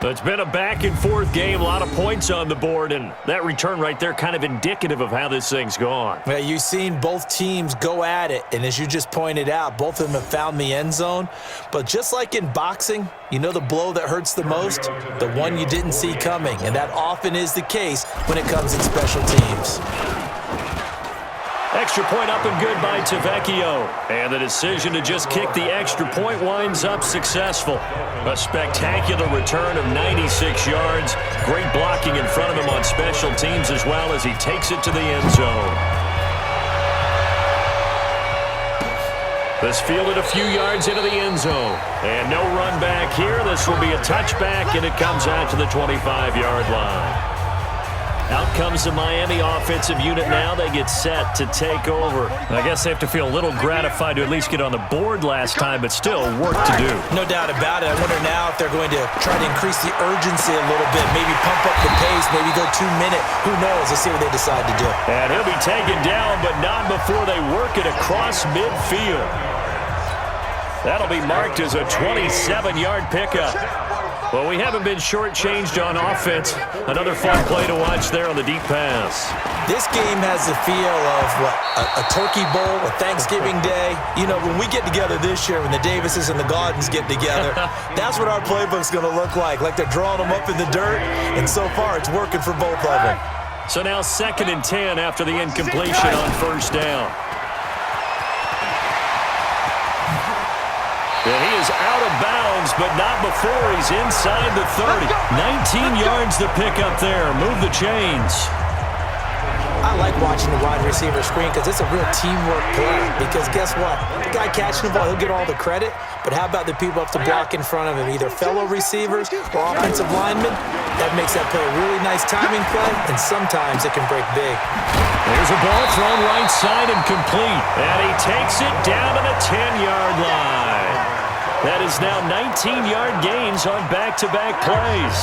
It's been a back-and-forth game, a lot of points on the board, and that return right there kind of indicative of how this thing's gone. Well, you've seen both teams go at it, and as you just pointed out, both of them have found the end zone. But just like in boxing, you know the blow that hurts the most? The one you didn't see coming, and that often is the case when it comes in special teams. Extra point up and good by Tavecchio. And the decision to just kick the extra point winds up successful. A spectacular return of 96 yards. Great blocking in front of him on special teams as well as he takes it to the end zone. This fielded a few yards into the end zone. And no run back here. This will be a touchback, and it comes out to the 25-yard line. Out comes the Miami offensive unit now. They get set to take over. I guess they have to feel a little gratified to at least get on the board last time, but still work to do. No doubt about it. I wonder now if they're going to try to increase the urgency a little bit, maybe pump up the pace, maybe go 2-minute. Who knows? Let's see what they decide to do. And he'll be taken down, but not before they work it across midfield. That'll be marked as a 27-yard pickup. Well, we haven't been shortchanged on offense. Another fun play to watch there on the deep pass. This game has the feel of, what, a turkey bowl, a Thanksgiving day. You know, when we get together this year, when the Davises and the Gaudens get together, that's what our playbook's going to look like they're drawing them up in the dirt, and so far it's working for both of them. So now 2nd and 10 after the incompletion on first down. And he is out of bounds, but not before he's inside the 30. 19 yards to pick up there. Move the chains. I like watching the wide receiver screen because it's a real teamwork play. Because guess what? The guy catching the ball, he'll get all the credit. But how about the people up to block in front of him, either fellow receivers or offensive linemen? That makes that play a really nice timing play, and sometimes it can break big. There's a ball thrown right side and complete. And he takes it down to the 10-yard line. That is now 19-yard gains on back-to-back plays.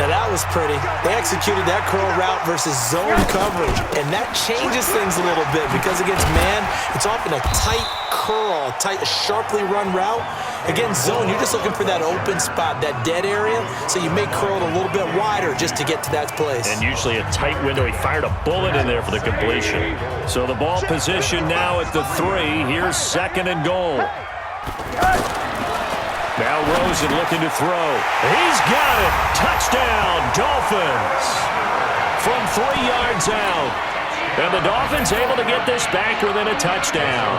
Now that was pretty. They executed that curl route versus zone coverage, and that changes things a little bit because against man, it's often a tight curl, tight, sharply run route. Against zone, you're just looking for that open spot, that dead area, so you may curl it a little bit wider just to get to that place. And usually a tight window. He fired a bullet in there for the completion. So the ball position now at the 3. Here's 2nd and goal. Now Rosen looking to throw. He's got it. Touchdown, Dolphins. From 3 yards out. And the Dolphins able to get this back within a touchdown.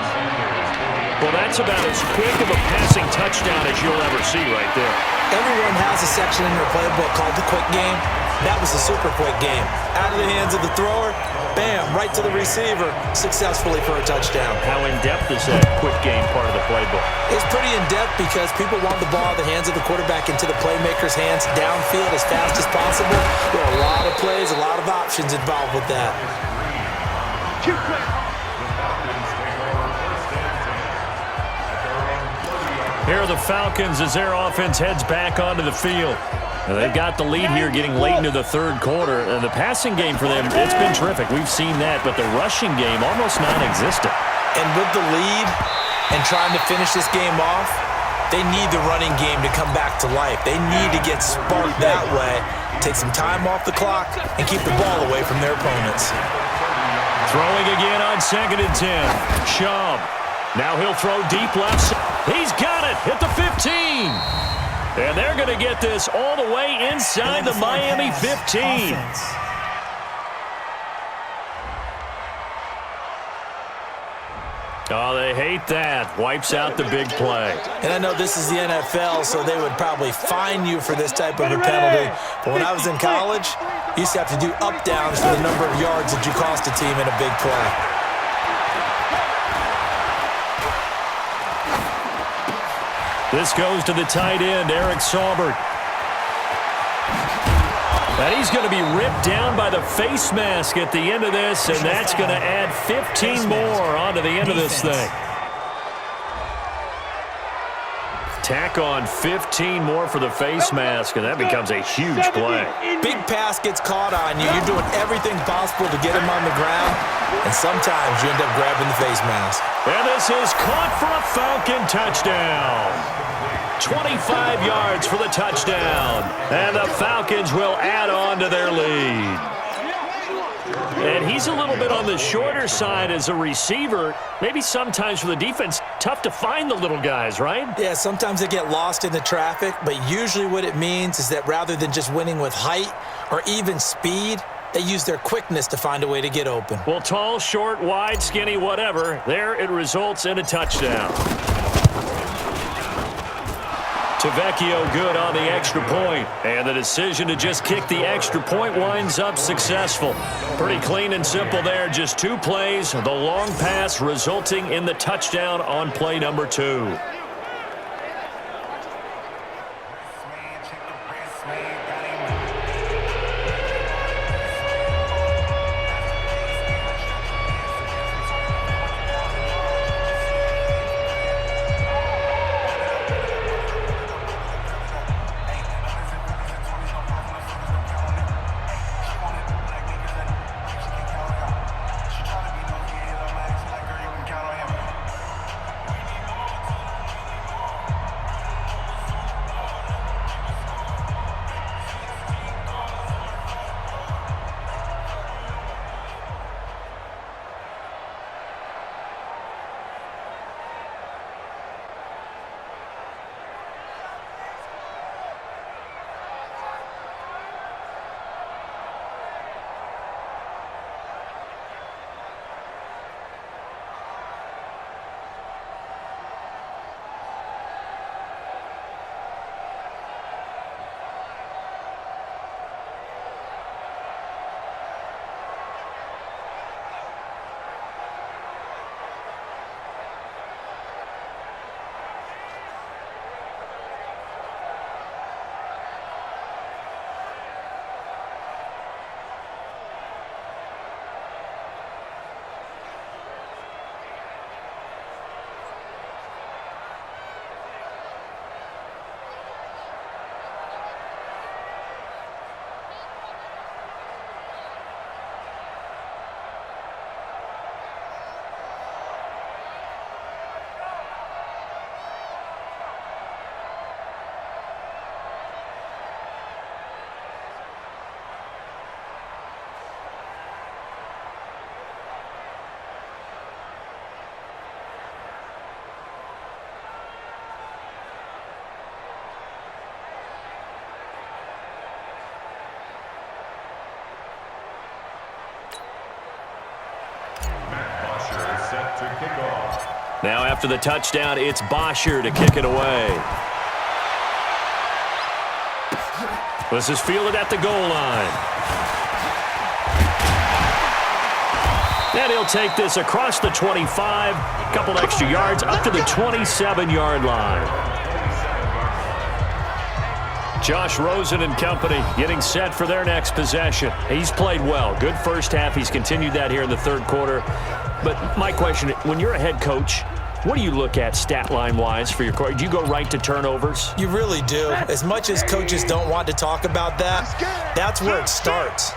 Well, that's about as quick of a passing touchdown as you'll ever see right there. Everyone has a section in their playbook called the quick game. That was a super quick game. Out of the hands of the thrower, bam, right to the receiver, successfully for a touchdown. How in-depth is that quick game part of the playbook? It's pretty in-depth because people want the ball in the hands of the quarterback into the playmaker's hands downfield as fast as possible. There are a lot of plays, a lot of options involved with that. Here are the Falcons as their offense heads back onto the field. And they've got the lead here getting late into the 3rd quarter. And the passing game for them, it's been terrific. We've seen that, but the rushing game almost non-existent. And with the lead and trying to finish this game off, they need the running game to come back to life. They need to get sparked that way, take some time off the clock, and keep the ball away from their opponents. Throwing again on 2nd and 10. Schaub. Now he'll throw deep left side. He's got it at the 15. And they're going to get this all the way inside the Miami 15. Oh, they hate that. Wipes out the big play. And I know this is the NFL, so they would probably fine you for this type of a penalty. But when I was in college, you used to have to do up-downs for the number of yards that you cost a team in a big play. This goes to the tight end, Eric Saubert. And he's going to be ripped down by the face mask at the end of this, and that's going to add 15 more onto the end of this thing. Tack on 15 more for the face mask, and that becomes a huge play. Big pass gets caught on you. You're doing everything possible to get him on the ground, and sometimes you end up grabbing the face mask. And this is caught for a Falcon touchdown. 25 yards for the touchdown. And the Falcons will add on to their lead. And he's a little bit on the shorter side as a receiver. Maybe sometimes for the defense, tough to find the little guys, right? Yeah, sometimes they get lost in the traffic, but usually what it means is that rather than just winning with height or even speed, they use their quickness to find a way to get open. Well, tall, short, wide, skinny, whatever, there it results in a touchdown. Tavecchio good on the extra point, and the decision to just kick the extra point winds up successful. Pretty clean and simple there, just 2 plays, the long pass resulting in the touchdown on play number 2. Now after the touchdown, it's Bosher to kick it away. This is fielded at the goal line. And he'll take this across the 25, a couple extra yards, up to the 27-yard line. Josh Rosen and company getting set for their next possession. He's played well. Good first half. He's continued that here in the third quarter. But my question, when you're a head coach, what do you look at stat line-wise for your coach? Do you go right to turnovers? You really do. As much as coaches don't want to talk about that, that's where it starts.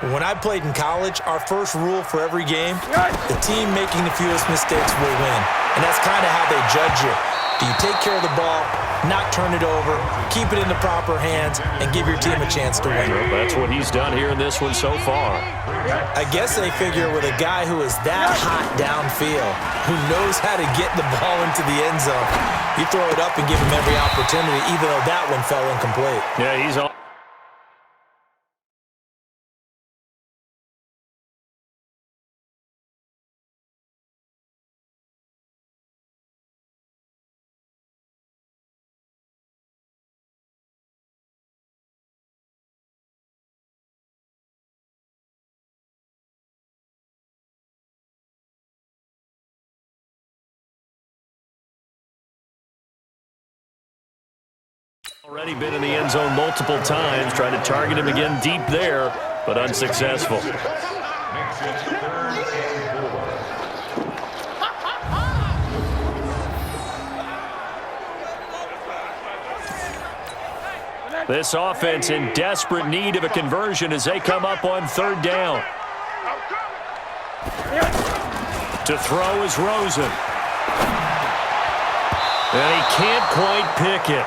When I played in college, our first rule for every game, the team making the fewest mistakes will win. And that's kind of how they judge you. Do you take care of the ball, not turn it over, keep it in the proper hands, and give your team a chance to win? Well, that's what he's done here in this one so far. I guess they figure with a guy who is that hot downfield, who knows how to get the ball into the end zone, you throw it up and give him every opportunity, even though that one fell incomplete. Yeah, he's on. Already been in the end zone multiple times, trying to target him again deep there, but unsuccessful. This offense in desperate need of a conversion as they come up on third down. To throw is Rosen. And he can't quite pick it.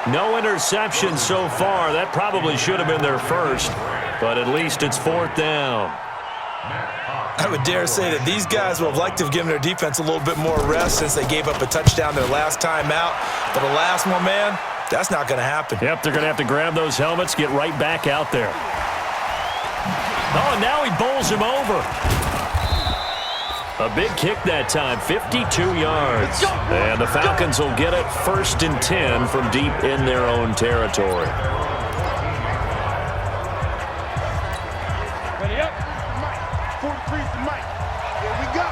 No interceptions so far. That probably should have been their first, but at least it's 4th down. I would dare say that these guys would have liked to have given their defense a little bit more rest since they gave up a touchdown their last time out. But alas, my man, that's not going to happen. Yep, they're going to have to grab those helmets, get right back out there. Oh, and now he bowls him over. A big kick that time, 52 yards. And the Falcons will get it 1st and 10 from deep in their own territory. Ready up. Mike. 43 for Mike. Here we go.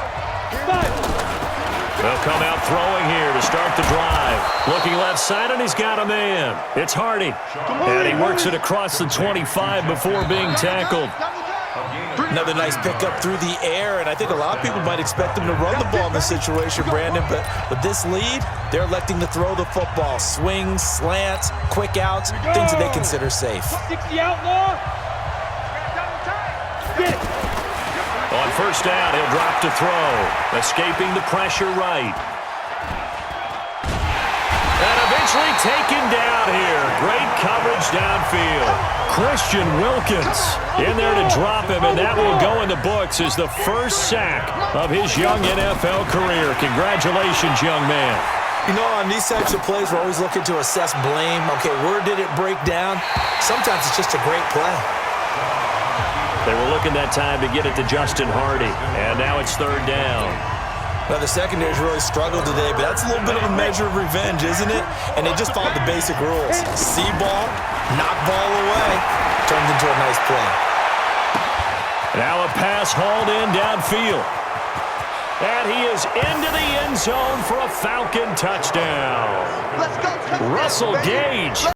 They'll come out throwing here to start the drive. Looking left side, and he's got a man. It's Hardy. And he works it across the 25 before being tackled. Another nice pickup through the air, and I think a lot of people might expect them to run the ball in this situation, Brandon, but with this lead, they're electing to throw the football. Swings, slants, quick outs, things that they consider safe. 60 outlaw. On 1st down, he'll drop to throw. Escaping the pressure right. And eventually taken down here. Great coverage downfield. Christian Wilkins in there to drop him, and that will go in the books as the first sack of his young NFL career. Congratulations, young man. You know, on these types of plays, we're always looking to assess blame. Okay, where did it break down? Sometimes it's just a great play. They were looking that time to get it to Justin Hardy, and now it's 3rd down. Now, the secondary's really struggled today, but that's a little bit of a measure of revenge, isn't it? And they just followed the basic rules. See ball, knock ball away. Turns into a nice play. Now a pass hauled in downfield. And he is into the end zone for a Falcon touchdown. Russell Gage